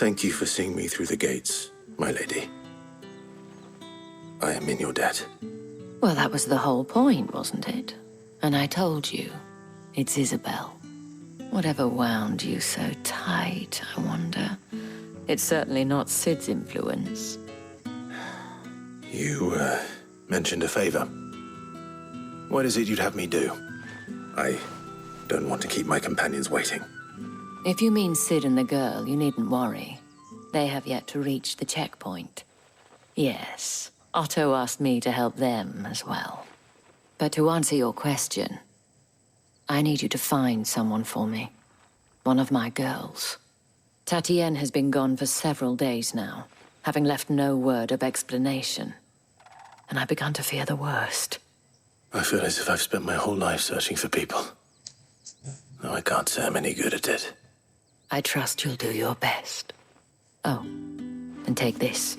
Thank you for seeing me through the gates, my lady. I am in your debt. Well, that was the whole point, wasn't it? And I told you, it's Isabel. Whatever wound you so tight, I wonder. It's certainly not Sid's influence. You, mentioned a favor. What is it you'd have me do? I don't want to keep my companions waiting. If you mean Sid and the girl, you needn't worry. They have yet to reach the checkpoint. Yes, Otto asked me to help them as well. But to answer your question, I need you to find someone for me. One of my girls. Tatienne has been gone for several days now, having left no word of explanation. And I've begun to fear the worst. I feel as if I've spent my whole life searching for people. Though I can't say I'm any good at it. I trust you'll do your best. Oh, and take this.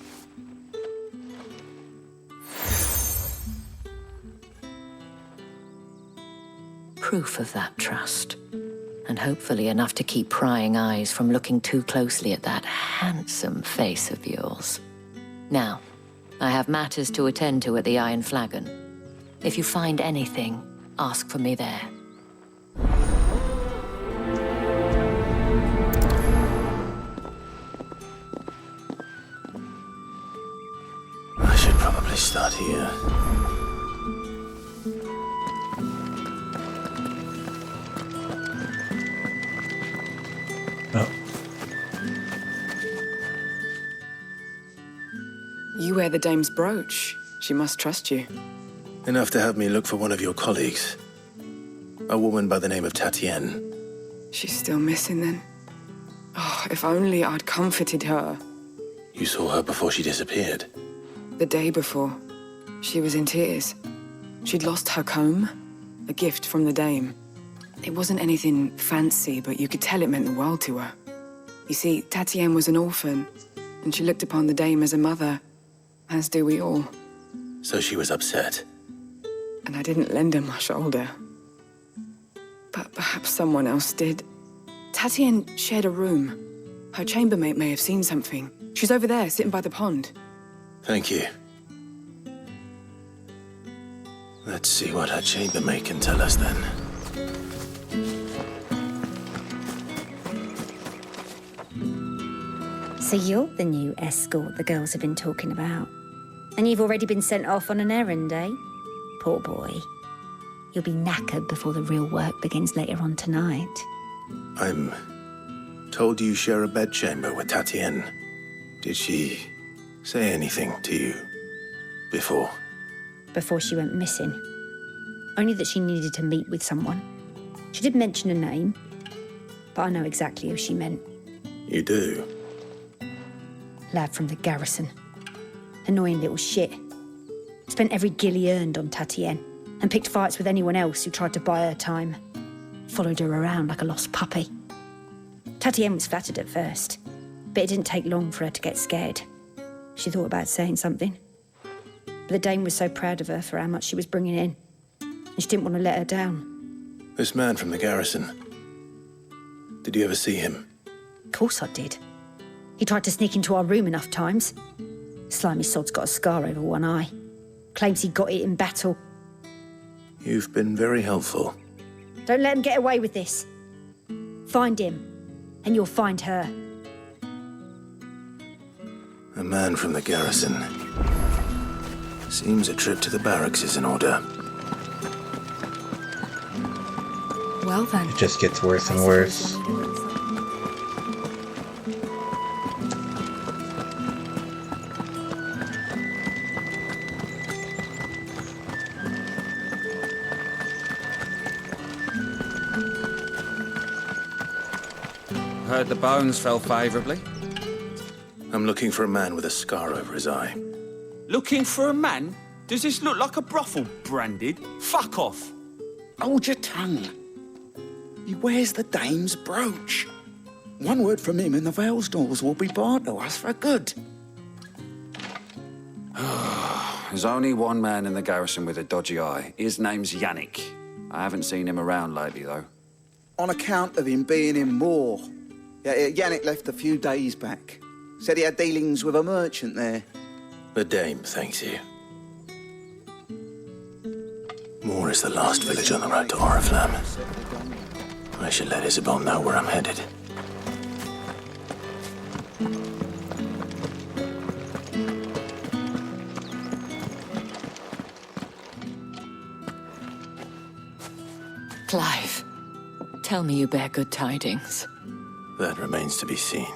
Proof of that trust. And hopefully enough to keep prying eyes from looking too closely at that handsome face of yours. Now, I have matters to attend to at the Iron Flagon. If you find anything, ask for me there. I should probably start here. Oh. You wear the dame's brooch. She must trust you. Enough to have me look for one of your colleagues. A woman by the name of Tatienne. She's still missing then. Oh, if only I'd comforted her. You saw her before she disappeared. The day before, she was in tears. She'd lost her comb, a gift from the dame. It wasn't anything fancy, but you could tell it meant the world to her. You see, Tatienne was an orphan, and she looked upon the dame as a mother, as do we all. So she was upset. And I didn't lend her my shoulder. But perhaps someone else did. Tatienne shared a room. Her chambermaid may have seen something. She's over there, sitting by the pond. Thank you. Let's see what her chambermaid can tell us then. So you're the new escort the girls have been talking about. And you've already been sent off on an errand, eh? Poor boy. You'll be knackered before the real work begins later on tonight. I'm told you share a bedchamber with Tatienne. Did she say anything to you before? Before she went missing. Only that she needed to meet with someone. She did mention a name, but I know exactly who she meant. You do? Lad from the garrison. Annoying little shit. Spent every guil he earned on Tatienne and picked fights with anyone else who tried to buy her time. Followed her around like a lost puppy. Tatienne was flattered at first, but it didn't take long for her to get scared. She thought about saying something. But the dame was so proud of her for how much she was bringing in, and she didn't want to let her down. This man from the garrison. Did you ever see him? Of course I did. He tried to sneak into our room enough times. Slimy sod's got a scar over one eye. Claims he got it in battle. You've been very helpful. Don't let him get away with this. Find him, and you'll find her. A man from the garrison. Seems a trip to the barracks is in order. Well then. It just gets worse and worse. Heard the bones fell favourably. I'm looking for a man with a scar over his eye. Looking for a man? Does this look like a brothel branded? Fuck off. Hold your tongue. He wears the dame's brooch. One word from him and the Velsdorls will be barred to us for good. There's only one man in the garrison with a dodgy eye. His name's Yannick. I haven't seen him around lately, though. On account of him being in war. Yeah, Yannick left a few days back. Said he had dealings with a merchant there. The dame thanks you. Moor is the last village on the road to Oriflamme. I should let Isabel know where I'm headed. Clive, tell me you bear good tidings. That remains to be seen.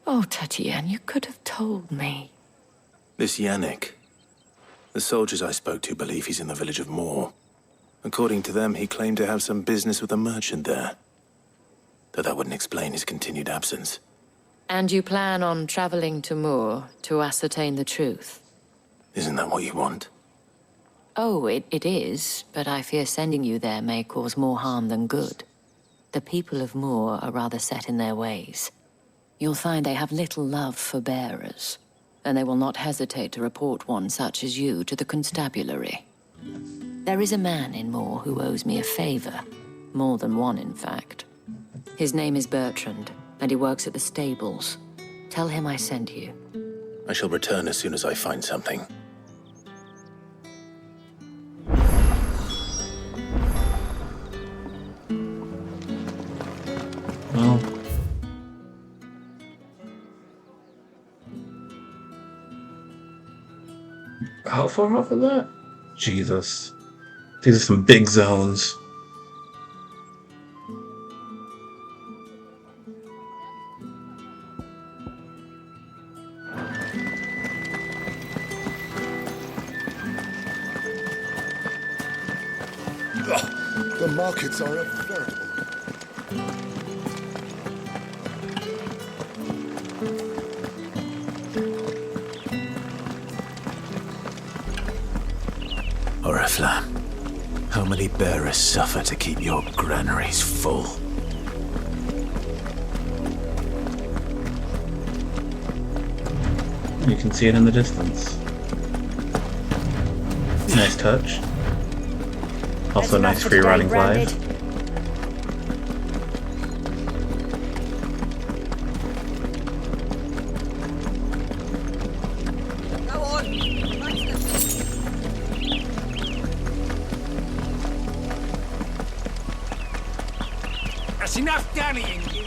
Oh, Tatienne, you could have told me. This Yannick. The soldiers I spoke to believe he's in the village of Moor. According to them, he claimed to have some business with a merchant there. Though that wouldn't explain his continued absence. And you plan on traveling to Moor to ascertain the truth? Isn't that what you want? Oh, it is, but I fear sending you there may cause more harm than good. The people of Moor are rather set in their ways. You'll find they have little love for bearers, and they will not hesitate to report one such as you to the constabulary. There is a man in Moor who owes me a favor. More than one, in fact. His name is Bertrand, and he works at the stables. Tell him I sent you. I shall return as soon as I find something. Well. How far off of that? Jesus. These are some big zones. The markets are a veritable... Oriflamme, how many bearers suffer to keep your granaries full? You can see it in the distance. Nice touch. Also nice free running glide. That's enough dallying, you.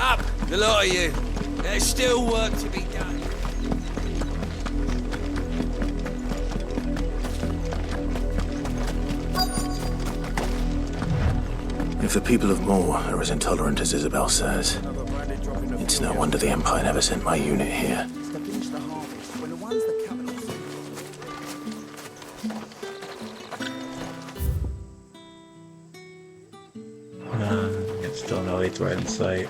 Up, the lot of you. There's still work to be done. If the people of Moor are as intolerant as Isabel says, it's no wonder the Empire never sent my unit here. It's still no leads right in sight.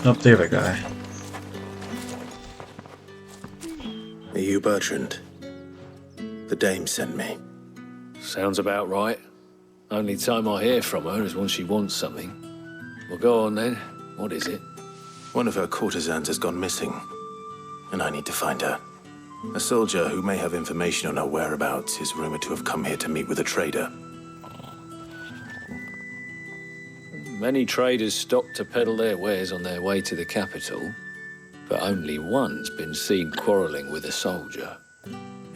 Oh, there's a guy. Are you Bertrand? The dame sent me. Sounds about right. Only time I hear from her is when she wants something. Well, go on then. What is it? One of her courtesans has gone missing, and I need to find her. A soldier who may have information on her whereabouts is rumored to have come here to meet with a trader. Many traders stop to peddle their wares on their way to the capital, but only one's been seen quarrelling with a soldier.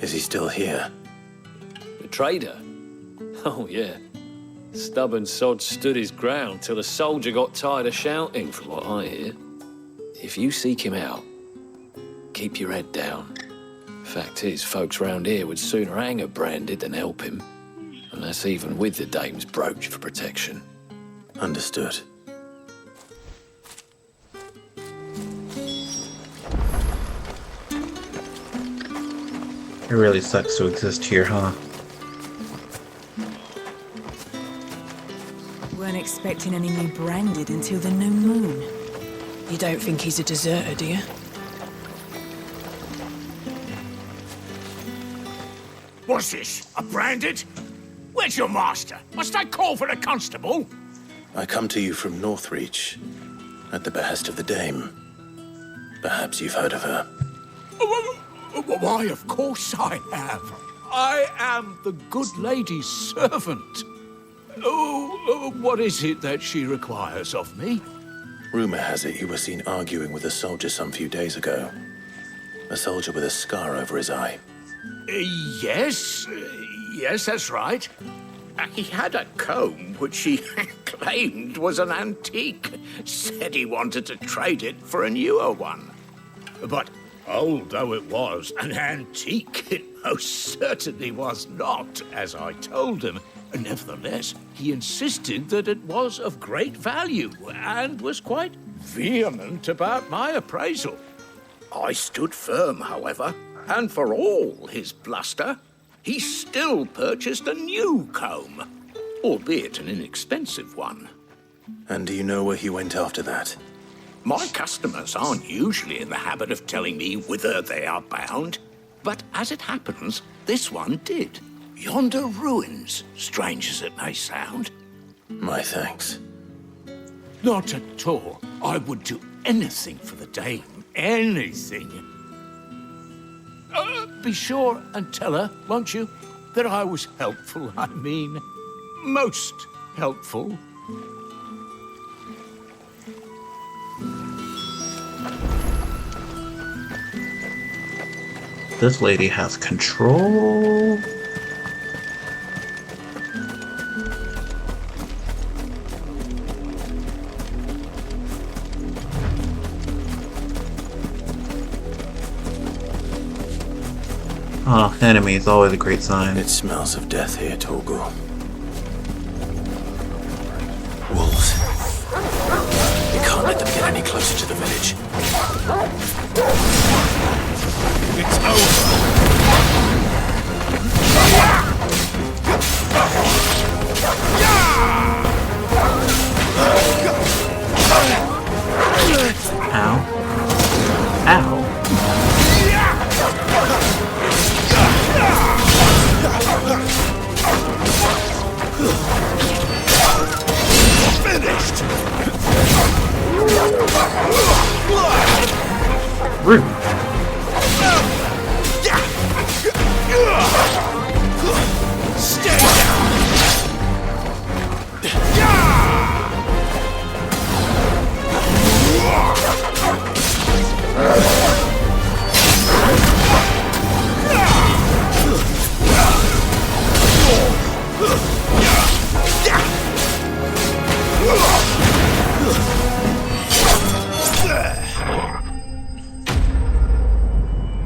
Is he still here? The trader? Oh, yeah. Stubborn sod stood his ground till the soldier got tired of shouting, from what I hear. If you seek him out, keep your head down. Fact is, folks round here would sooner hang a branded than help him. And that's even with the dame's brooch for protection. Understood. It really sucks to exist here, huh? Weren't expecting any new branded until the new moon. You don't think he's a deserter, do you? What's this? A branded? Where's your master? Must I call for the constable? I come to you from Northreach, at the behest of the Dame. Perhaps you've heard of her. Why, of course I have. I am the good lady's servant. What is it that she requires of me? Rumor has it you were seen arguing with a soldier some few days ago. A soldier with a scar over his eye. Yes, that's right. He had a comb which he claimed was an antique. Said he wanted to trade it for a newer one. But old though it was, an antique it most certainly was not, as I told him. Nevertheless, he insisted that it was of great value and was quite vehement about my appraisal. I stood firm, however, and for all his bluster, he still purchased a new comb, albeit an inexpensive one. And do you know where he went after that? My customers aren't usually in the habit of telling me whither they are bound, but as it happens, this one did. Yonder ruins, strange as it may sound. My thanks. Not at all. I would do anything for the Dame. Anything. Be sure and tell her, won't you, that I was helpful, I mean, most helpful. This lady has control. Ah, enemies, always a great sign. It smells of death here, Torgal. Wolves. You can't let them get any closer to the village. It's over. Ow. Ow. Finished! Rude. Stay down!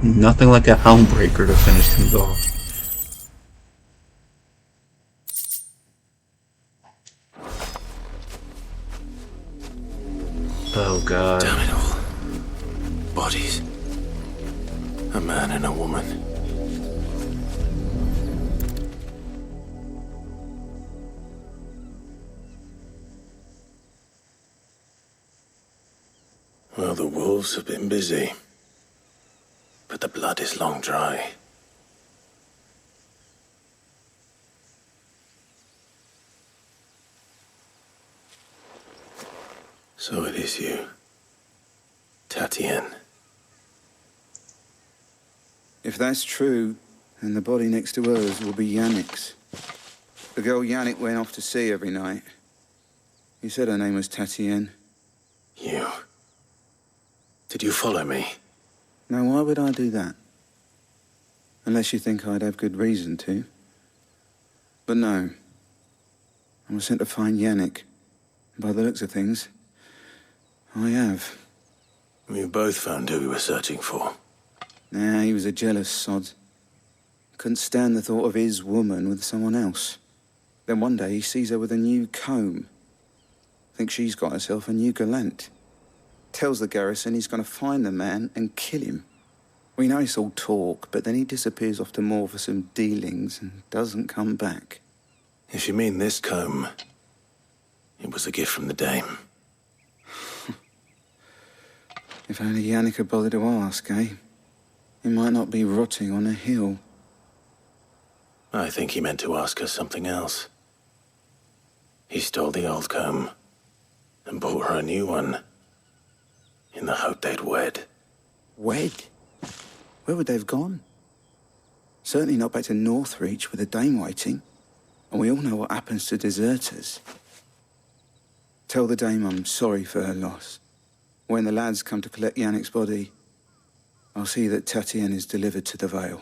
Nothing like a helmbreaker to finish things off. Oh god. Damn it all. Bodies. A man and a woman. Well, the wolves have been busy. But the blood is long dry. So it is you, Tatienne. If that's true, then the body next to hers will be Yannick's. The girl Yannick went off to sea every night. He said her name was Tatienne. You? Did you follow me? Now, why would I do that? Unless you think I'd have good reason to. But no. I was sent to find Yannick. By the looks of things, I have. We both found who we were searching for. Nah, he was a jealous sod. Couldn't stand the thought of his woman with someone else. Then one day he sees her with a new comb. Thinks she's got herself a new gallant. Tells the garrison he's going to find the man and kill him. We know it's all talk, but then he disappears off to Moor for some dealings and doesn't come back. If you mean this comb, it was a gift from the Dame. If only Yannick had bothered to ask, eh? He might not be rotting on a hill. I think he meant to ask her something else. He stole the old comb and bought her a new one in the hope they'd wed. Wed? Where would they have gone? Certainly not back to Northreach with a dame waiting. And we all know what happens to deserters. Tell the dame I'm sorry for her loss. When the lads come to collect Yannick's body, I'll see that Tatienne is delivered to the Vale.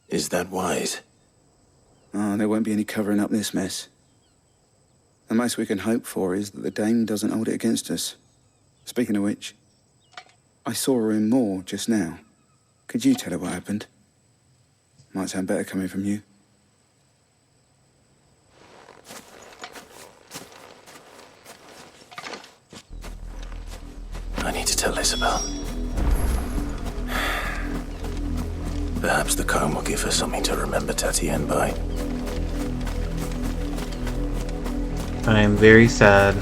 Is that wise? Oh, there won't be any covering up this mess. The most we can hope for is that the dame doesn't hold it against us. Speaking of which, I saw her in Moor just now. Could you tell her what happened? Might sound better coming from you. I need to tell Isabel. Perhaps the comb will give her something to remember Tatienne by. I am very sad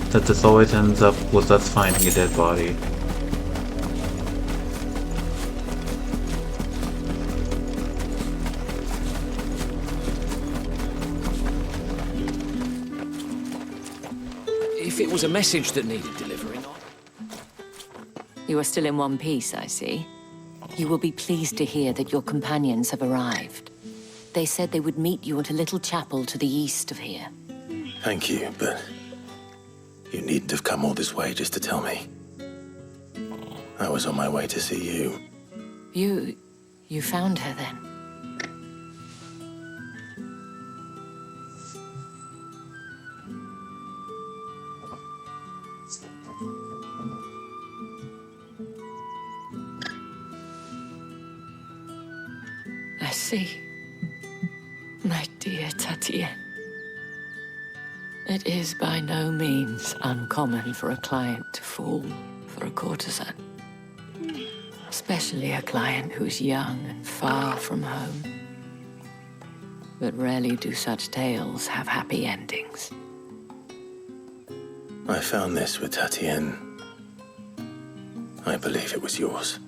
that this always ends up with us finding a dead body. If it was a message that needed delivering... You are still in one piece, I see. You will be pleased to hear that your companions have arrived. They said they would meet you at a little chapel to the east of here. Thank you, but you needn't have come all this way just to tell me. I was on my way to see you. You found her then? I see. My dear Tatienne. It is by no means uncommon for a client to fall for a courtesan. Especially a client who's young and far from home. But rarely do such tales have happy endings. I found this with Tatienne. I believe it was yours.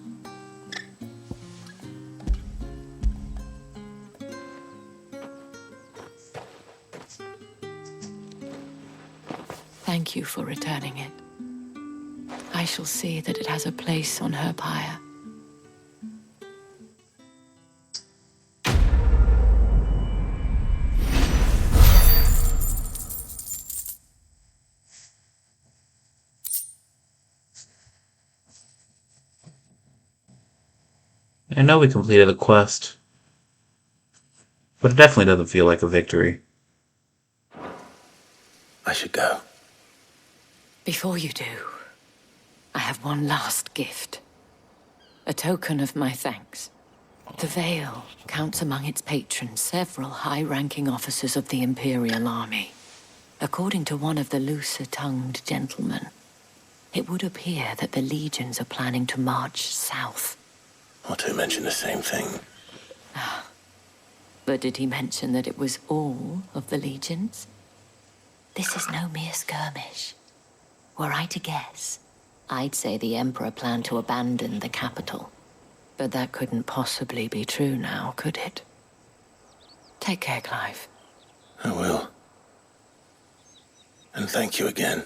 Thank you for returning it. I shall see that it has a place on her pyre. I know we completed a quest, but it definitely doesn't feel like a victory. I should go. Before you do, I have one last gift. A token of my thanks. The Vale counts among its patrons several high-ranking officers of the Imperial Army. According to one of the looser-tongued gentlemen, it would appear that the legions are planning to march south. Otto mentioned the same thing. But did he mention that it was all of the legions? This is no mere skirmish. Were I to guess, I'd say the Emperor planned to abandon the capital. But that couldn't possibly be true now, could it? Take care, Clive. I will. And thank you again.